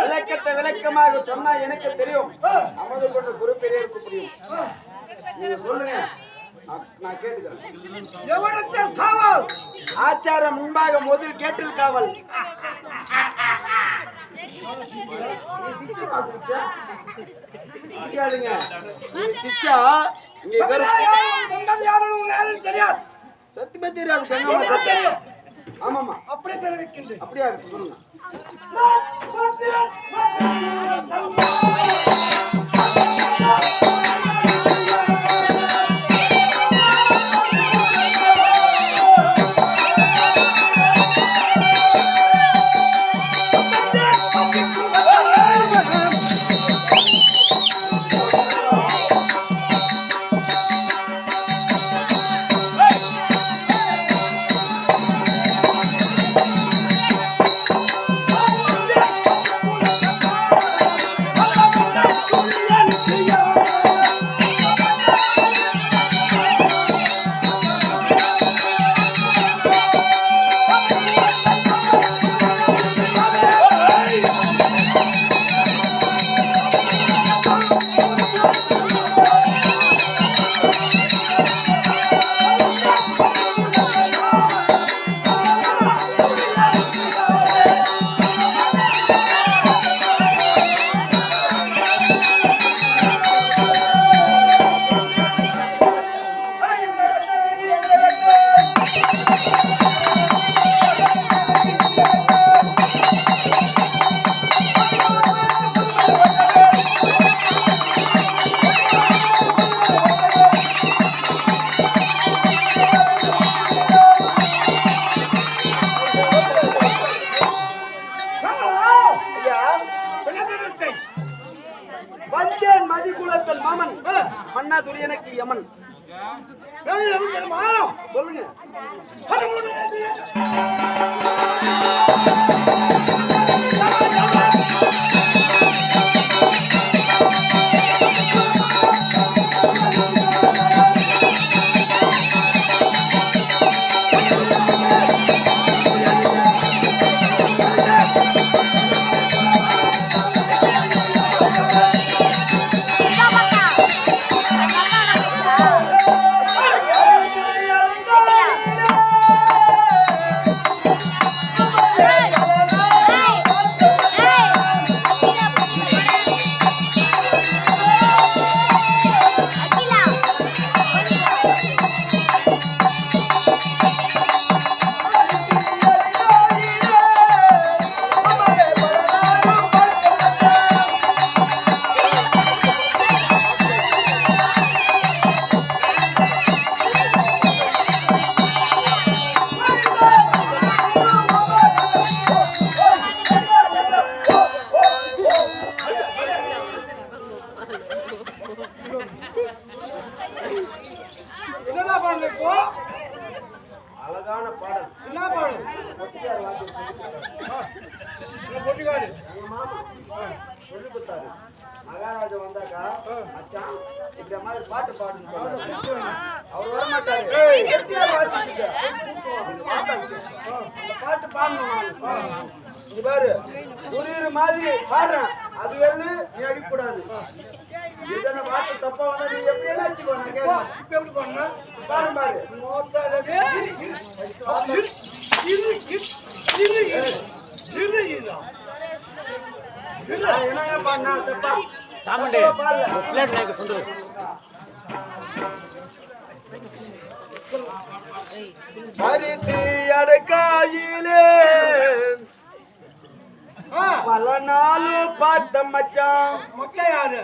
விளக்கத்தை விளக்கமாக சொன்னா எனக்கு தெரியும். நமது கொண்டு குரு பெரியருக்கு புரியும். நீங்க சொல்லுங்க, நான் கேட்டுக்கிறேன். காவல் ஆச்சாரம் முன்பாக முதல் கேட்டில் காவல். சத்தியமே தெரியாது. ஆமாமா, அப்படியே தெரிவிக்கின்றேன். அப்படியா சொல்லுங்க. வந்தேன் மதிக்குலத்தல் மாமன் மன்னாதுரி எனக்கு யமன். சொல்லுங்க. என்னடா பாடல் இப்போ? அழகான பாடல். என்ன பாடல்? பொட்டிக்கார வாத்தியம் பொட்டிக்காரு மாமா சொல்லி கொடுத்தாரு. மகாராஜா வந்தாக்கா மச்சான் இந்த மாதிரி பாட்டு பாடுன்னு சொல்றாரு. அவர் வர மாட்டாரு. பாட்டு பாடணும். இங்க பாரு, புரியுற மாதிரி பாடுறேன். அது வேணு நீ அடிக்கூடாது. இதன பாட்டு தப்பா வந்தா நீ எப்படி அடிச்சுக்கோ. நான் கேட்கிறேன், இப்ப எப்படி பண்ண பாரு பாரு. என்ன பண்ணா தப்பா சாமண்டே பிளேட் லைக் சொல்லுங்க. பரிதி அடக்காயிலே பல நாளு பார்த்த மச்சான். மக்கள் யாரு?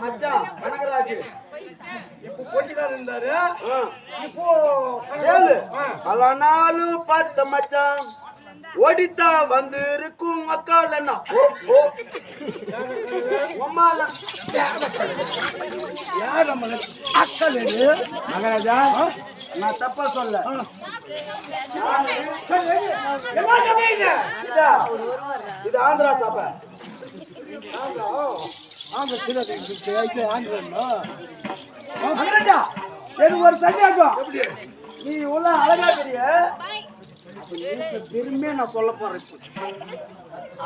மச்சான் கனகராஜ். இப்போ போட்டிக்காரர் இருந்தாரு. இப்போ பல நாளு பார்த்த மச்சான் ஓடித்தா வந்து இருக்கும் அக்கால் என்ன அக்கால் மகாராஜா. நான் தப்பா சொல்ல. இது ஆந்திரா சாப்பா. எனக்கு ஒரு சந்தேகம். நீ உள்ள அழகா தெரிய பெருமையா நான் சொல்ல போறேன்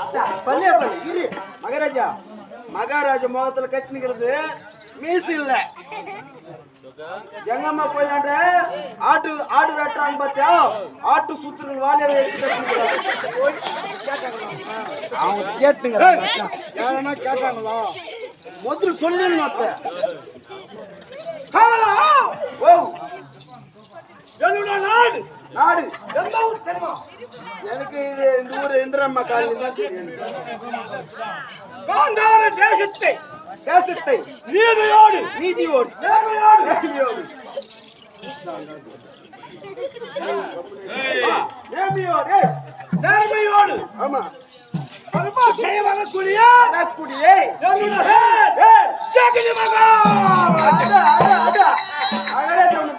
அதான் பள்ளியா பள்ளி இரு மகாராஜா மகாராஜா முகத்துல கட்டினுக்கிறது மீசு இல்ல எங்கம்மா போயிலாண்ட ஆட்டு வெட்டுறாங்க பாத்தியா ஆட்டு சுத்துறது வாழையை அவங்க கேட்டுங்க யாரன்னா கேட்டாங்களா முதல்ல சொல்லணும் நாடு எனக்கு இந்த ஊர் இந்திரம்மா காலையில் தான் தேசத்தை நீதியோடு நேர்மையோடு ஆமா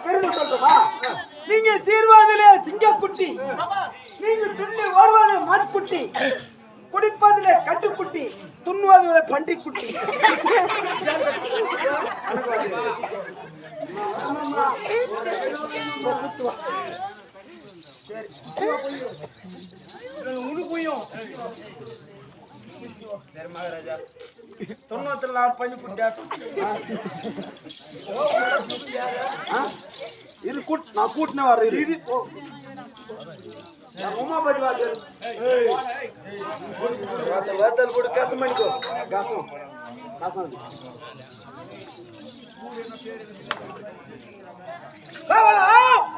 பெருமை சொல்றோமா நீங்க சீர்வாதிலே சிங்கக்குட்டி நீங்க துள்ளி ஓடுவதிலே மான்குட்டி குடிப்பதிலே கட்டுக்குட்டி துண்ணுவதிலே பண்டிக்குட்டி சரி மகாராஜா தொண்ணூத்தி நான் பண்ணி குட்டியா இது நான் கூட்டின வர உமாபதி வாத்தல் கூட கசம் பண்ணிக்கோ கசம் கசம்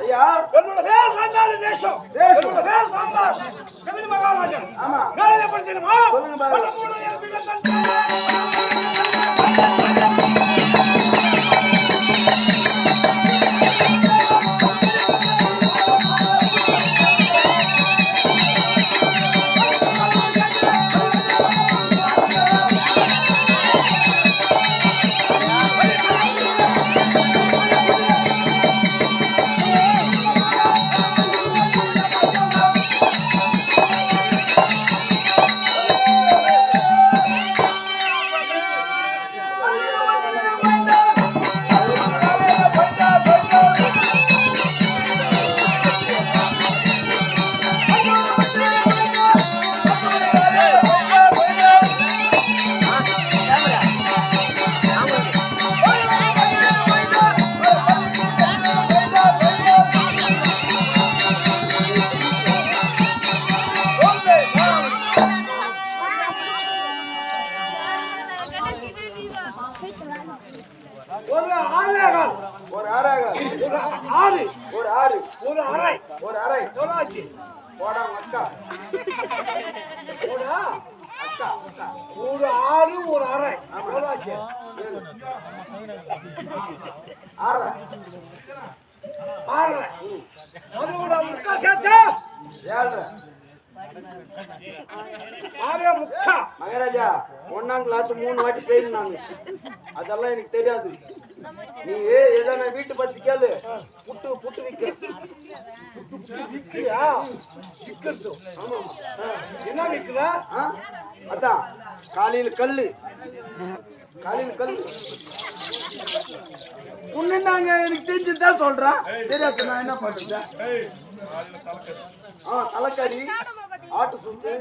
ஐயா என்னோட பேர் காந்தாரி தேசம் என்னோட பேர் சாம்பார் கவிதை மகாராஜன் ஆமா நாளை படிச்சிருமா சொல்லுங்க மகாராஜா 1ஆம் கிளாஸ் 3 வாட்டி ஃபெயில் நாங்க அதெல்லாம் எனக்கு தெரியாது நீ ஏதான வீட்டு பத்தி கேளு புட்டு விக்கிறியா என்ன விக்கிறா அதான் காலையில கல்லு உன்னாங்க எனக்கு தெரிஞ்சுதான் சொல்றேன் தெரியாது நான் என்ன பண்றது தலைக்கறி ஆட்டு சுத்து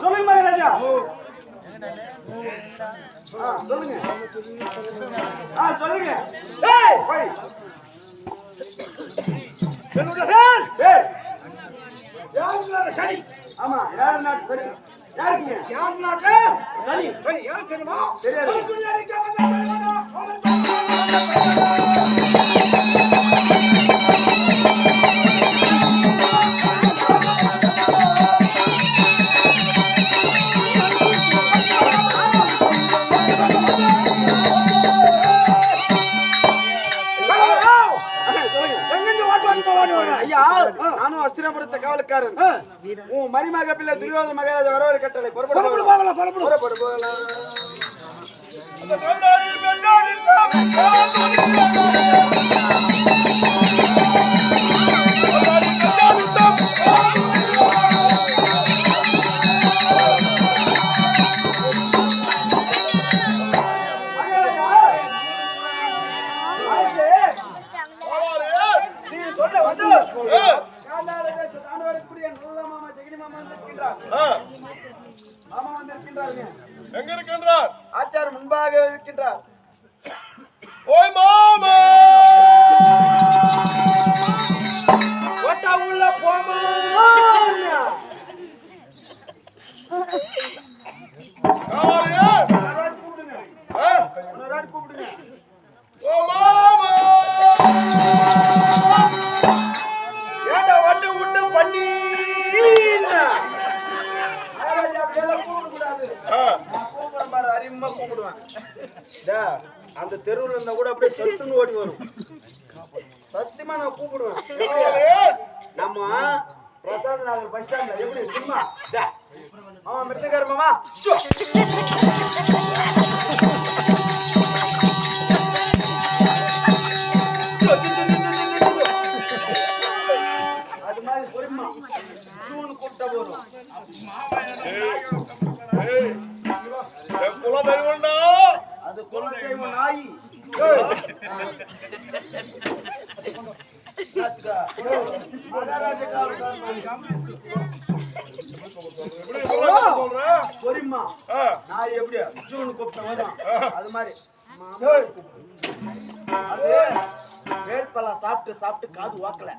சொல்லுங்க மகாராஜா சொல்லுங்க சொல்லுங்க சரி ஆமா யாரு நாட்டு சரி யாருக்குங்க யாரு நாட்டு சரி சரி யாரு தெரியுமா நானும் அஸ்தினாபுரத்தை காவலுக்காரன் உன் மருமக பிள்ளை துரியோதன மகாராஜா வரவழி கட்டளை புறப்படு போகலாம் மாமா வந்திருக்கின்றாருங்க. எங்க இருக்கின்றார்? ஆச்சார் முன்பாக இருக்கின்றார். ஓய் மாமா ஓட்டா உள்ள போமா. கூப்பிடுங்க. கூப்பிடுங்க. ஓ மாமா ஏண்டா வந்து விட்டு பண்ணி கூப்பிடக்கூடாது. நான் கூப்பிடுறேன் பாரு, அறிமுகமா கூப்பிடுவேன். அந்த தெருவில் இருந்தா கூட அப்படியே சத்துன்னு ஓடி வரும். சத்தியமா நான் கூப்பிடுவேன். நம்ம பிரசாத் நகர் பஸ் ஸ்டாண்ட்ல எப்படி சும்மா மாமா மிருத்தக்கார மாமா அது மாதிரி பொறுமா சூன்னு கூப்பிட்டா போதும். குலதெய்வம்டா. அது குலதெய்வம் நாய். பொறுமா நாய் எப்படி சூன்னு கூப்பிட்டவன் அது மாதிரி வேட்பலா சாப்பிட்டு சாப்பிட்டு காது வாக்கல.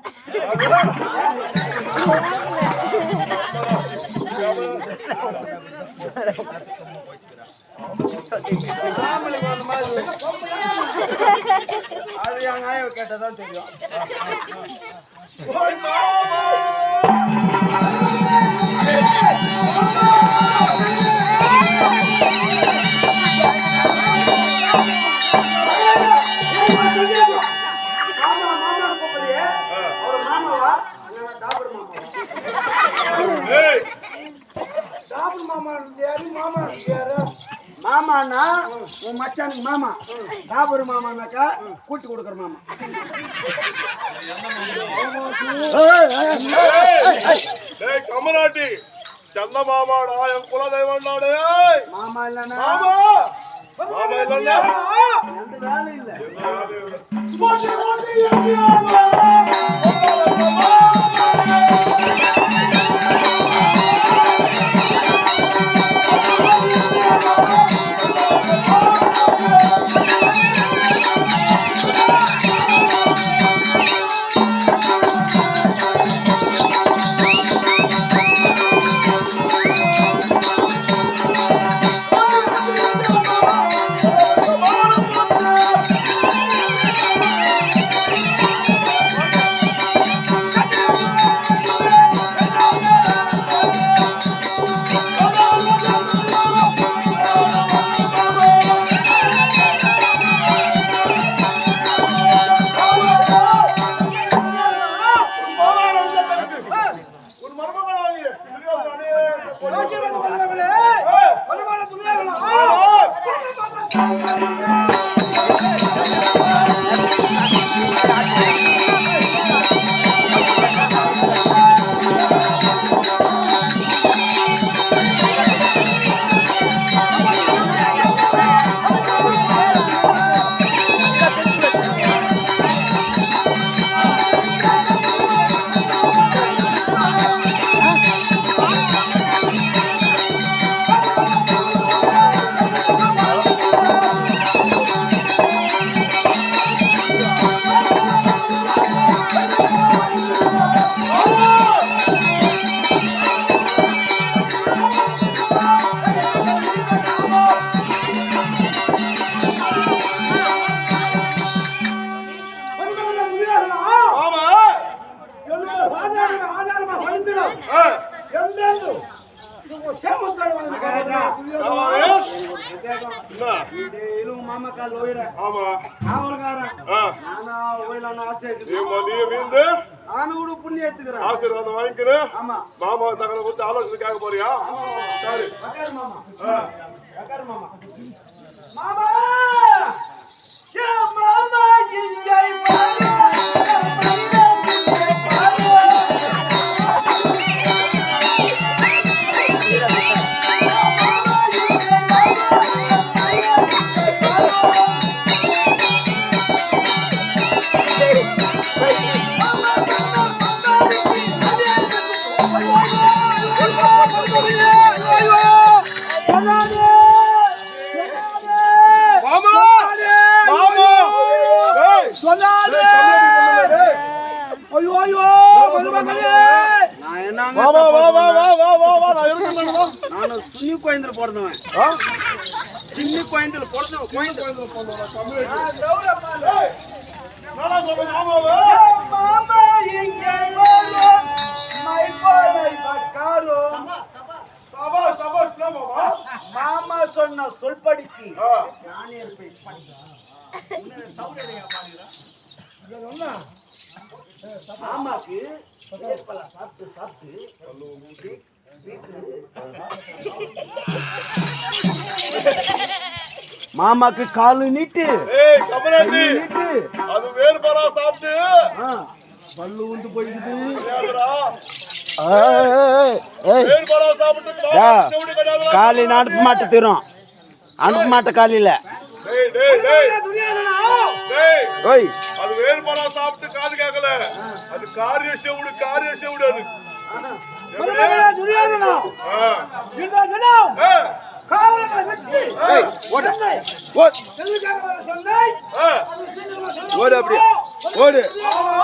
அது என் ஆயவை கேட்டதான் தெரியும். மாமாண்ணா உன் மச்சானுக்கு மாமா. டாபர் மாமானாக்கா கூட்டி கொடுக்குற மாமா. கமராட்டி செல்ல மாமாடா என் குலதெய்வம் நாடு. மாமா இல்லன்னா மாமா இல்லன்னா எந்த வேலை இல்லை. மாமா கால் ஓயிர ஆமா காவல்காரன் நானா ஓயிலான ஆசை இருக்குது. நானும் கூட புண்ணியம் எடுத்துக்கிறேன். ஆசீர்வாதம் வாங்கிக்கிறேன். ஆமா மாமா தகவலை கொடுத்து ஆலோசனைக்காக போறியா? சரி மாமா மாமா மாமா மாமா இங்கே Oh, சின்ன குழந்தைல பிறந்தவன் ஆ? சின்ன குழந்தைல பிறந்தவன் குழந்தைல போனவனா? தமிழ். கௌரவ ஏய், என்னடா சொல்ற மாமாவே? மாமா இங்கே வரும் மைபாலை பக்காரோ சபாஷ், சபாஷ், என்ன மாமா? மாமா சொன்ன சொல்படிக்கு ஆ. நானே இருப்பேன் மாமாக்கு வேப்பலை சாப்பிட்டு சாப்பிட்டு மாமாக்கு காலு நீட்டு ஏய், கமலாண்டி, நீட்டு அது வேறு பரா சாப்பிட்டு பல்லு உண்டு போயிடுது ஏதுடா? ஏய் வேறு பரா சாப்பிட்டு செவிடு கிடையாதுடா. காலையில் அனுப்ப மாட்டேன் தரும் அனுப்ப மாட்டேன் காலையில் டேய், டேய், டேய். டேய், ஓய் அது வேறு பரா சாப்பிட்டு காது கேட்கல. அது காரிய செவிடு அது. எப்படி? ஆ. ஆ. ஏய் ஓடு ஓடு ஆ. ஓடு அப்படியே ஓடு மாமா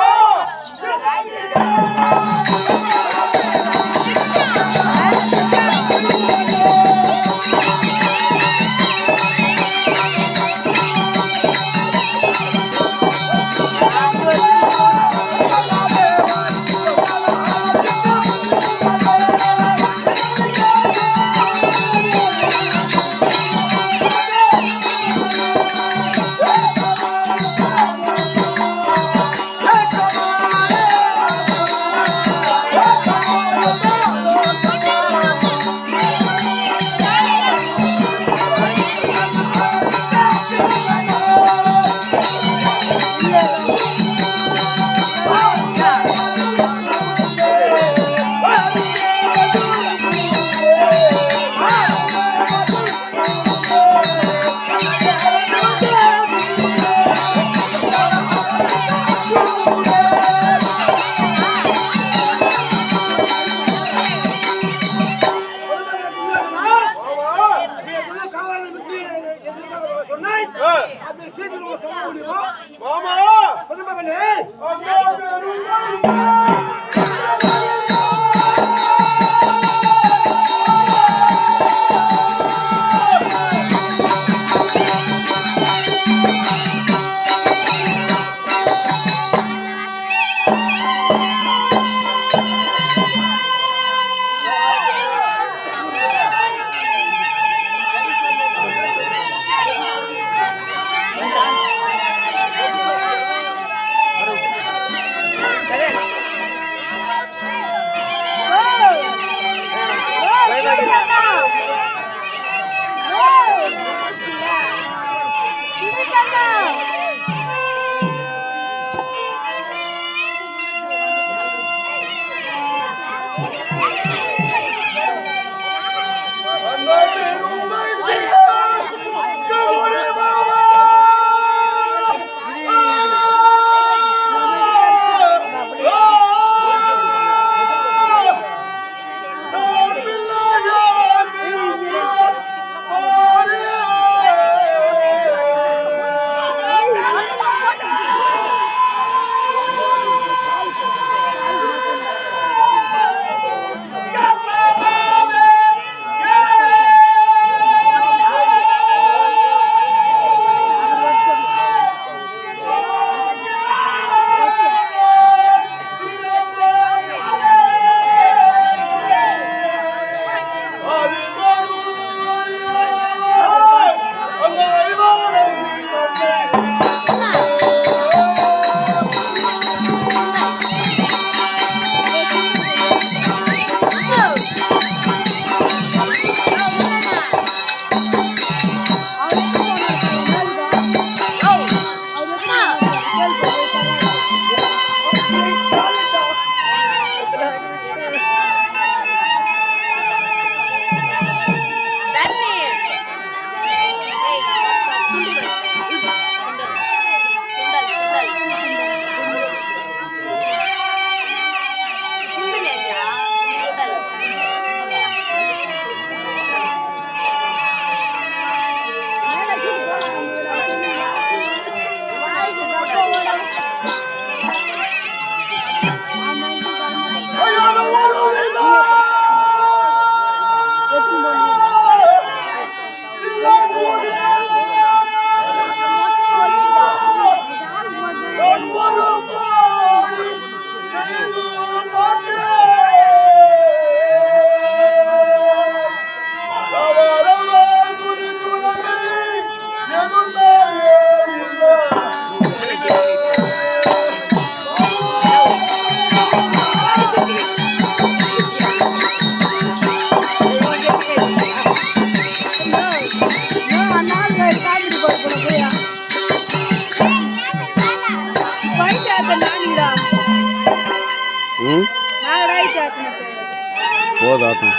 போதாட்டம்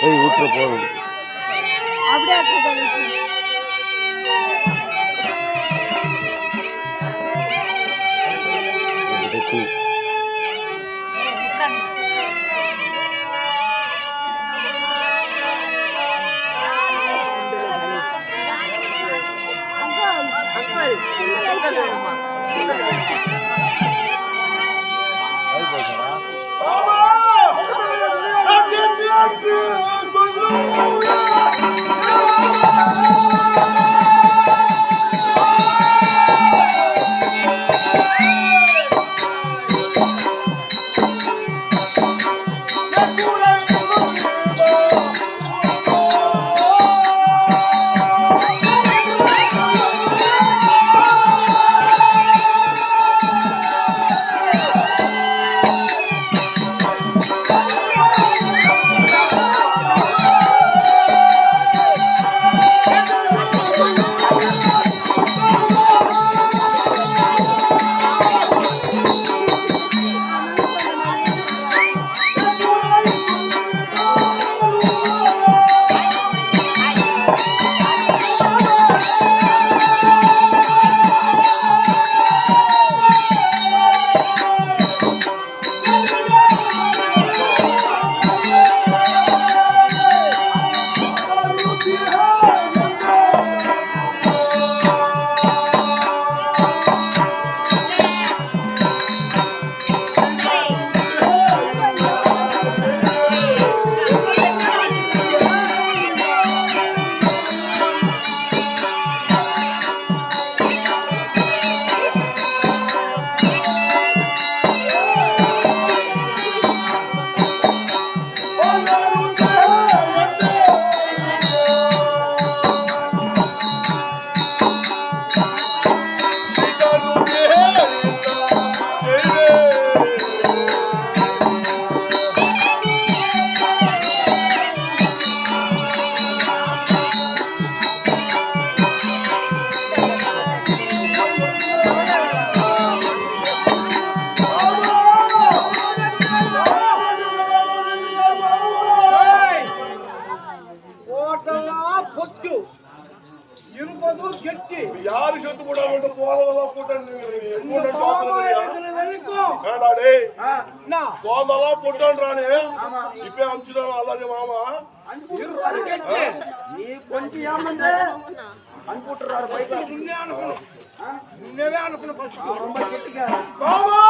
போய் விட்டுற போதும். அப்படியே யாரு செத்து போடாம போதெல்லாம் போதெல்லாம் போட்டான்றானே இப்ப அனுப்பிச்சுட்டான் அல்லாத மாமா நீ கொஞ்சம் ஏமாந்து அனுப்பிட்டுறாரு பைக்கா முன்னே அனுப்பணும் ரொம்ப கெட்டிக்கார மாமா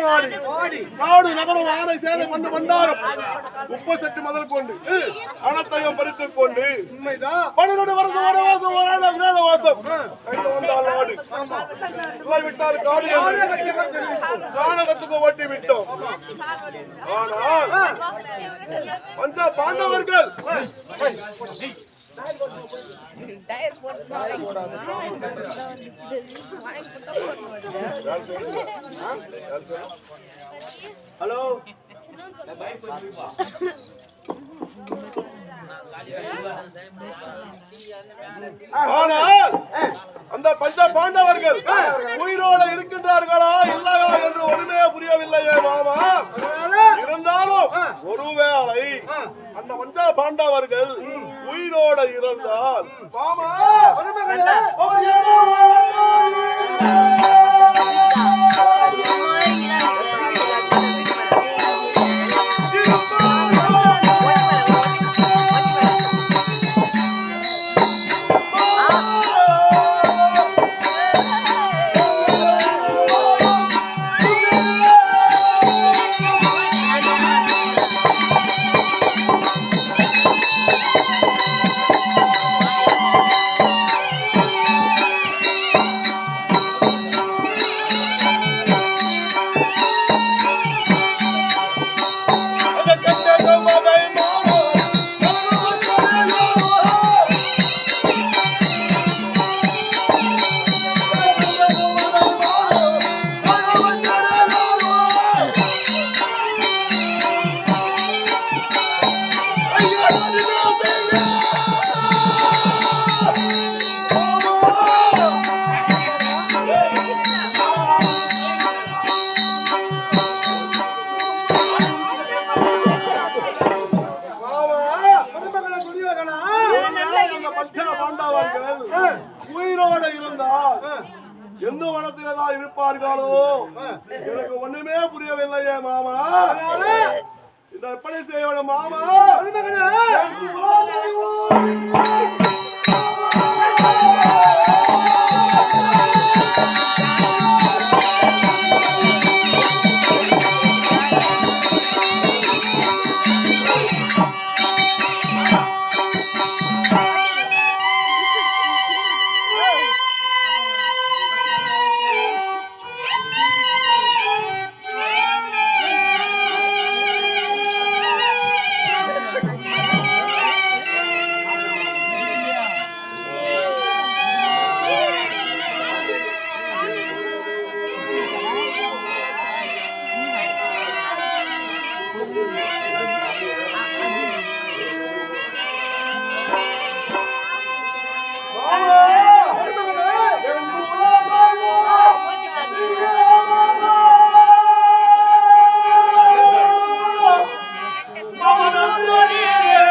நாடு நகரம் ஆடை சேலை மண்ணு மண்டாரம் உப்பு சட்டி முதல் கொண்டு அனைத்தையும் பறித்துக் கொண்டு 12 வருஷம் வனவாசம் வாசம் கையில் வந்தால் நாடு இல்லை விட்டால் காடு கானகத்துக்கு ஓட்டி விட்டோம். ஆனால் பஞ்ச பாண்டவர்கள் ஹலோ ஆனால் அந்த பஞ்ச பாண்டவர்கள் உயிரோடு இருக்கின்றார்களா இல்லையா என்று ஒருமே புரியவில்லையே மாமா. இருந்தாலும் ஒருவேளை அந்த பஞ்ச பாண்டவர்கள் உயிரோடு இருந்தால் மாமா உயிரோடு இருந்தால் எந்த வனத்தில்தான் இருப்பார்களோ எனக்கு ஒண்ணுமே புரியவில்லையே மாமா. இதை எப்படி செய்ய மாமா? Mama,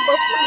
பப்புல